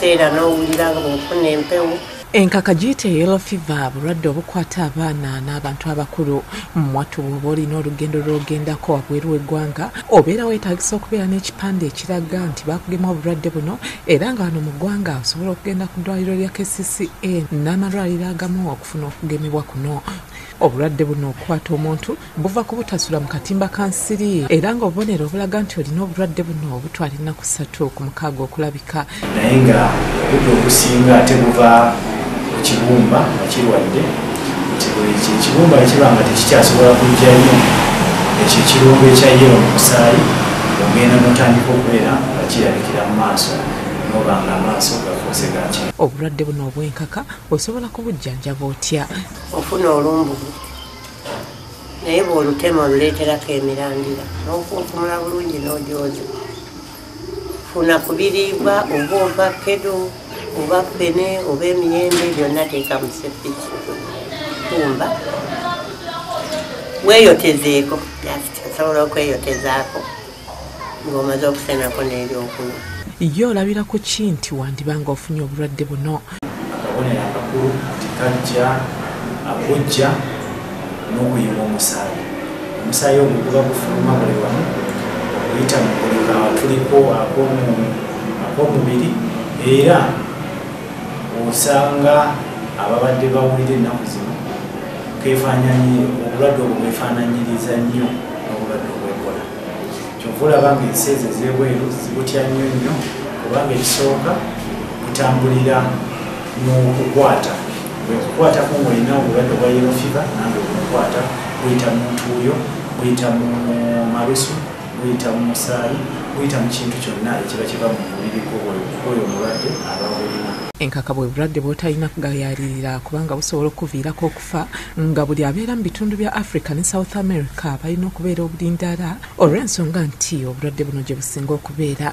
ekiseera n'owulira nga bw'ofuna empewo. Enkaka giyite yellow fever bulwadde obukwata abaana n'abantu abakulu. Mwattu bw'oba olina olugendo lw'ogendako wabweru w'eggwanga obeera weetaagisa okubeera n'ekipande ekiraga nti baakugema obulwadde buno era nga wano mu ggwanga osobola okugenda ku ddwaliro lya KCCA n'amalwaliro agamu okufuna okugemebwa kuno. Obulwadde buno okukwata omuntu buva ku butasula mu katimba ka nsiri era nga obubonero obulaga nti olina obulwadde buno obutwala ennaku 3 ku 6 okulabika. Naye nga obudde obusinga ate buva ku kibumba nga kirwadde. Ekibumba ekiba nga tekikyasobola kujjayo ekyo ekirungo ekyayero mu musaayi ogenda n'otandika okubeera nga kirabikira mu maaso n'oba nga amaaso gafuuse gaki. Obulwadde buno obw'enkaka osobola kubujjanjaba otya? Ofuna olumbugu naye bw'olutema oluleeterako emirandira n'okunkumula bulungi n'ogyoza. Funa ku biriibwa oba ovakkedo oba ppene oba emiyembe byonna teeka mu sepiki. Kumba weeyotezeeko osobola okweyotezaako ng'omaze okusenako n'ebyokunywa. Ye olabira ku ki nti wandibanga ofunye obulwadde buno? Akabonero akakulu nti kajja akujja n'okuyima omusaayi. Omusaayi ogwo guba gufuluma buli wamu okuyita mu buli katuliko ak'omubiri era osanga ababadde bawulira ennaku zino obulwadde obwo bwefaananyiriza nnyo n'obulwadde obw'Ebola. Kyova olaba ng'ensi ezo ez'ebweru zibutya nnyo nnyo kubanga ekisooka butambulira n'okukwata. Bwekukwatako ng'olina obulwadde obwa yellow fever nange bumukwata buyita mu ntuuyo, buyita mu malusu, buyita mu musaayi, buyita mu kintu kyonna ekiba kiva mu mubiri gw'oyo omulwadde aba bulina. Enkaka bwe bulwadde bw'otalina kugayaalirira kubanga busobola okuviirako okufa nga buli abeera mu bitundu bya Africa ne South America balina okubeera obulindaala olw'ensonga nti obulwadde buno gye businga okubeera.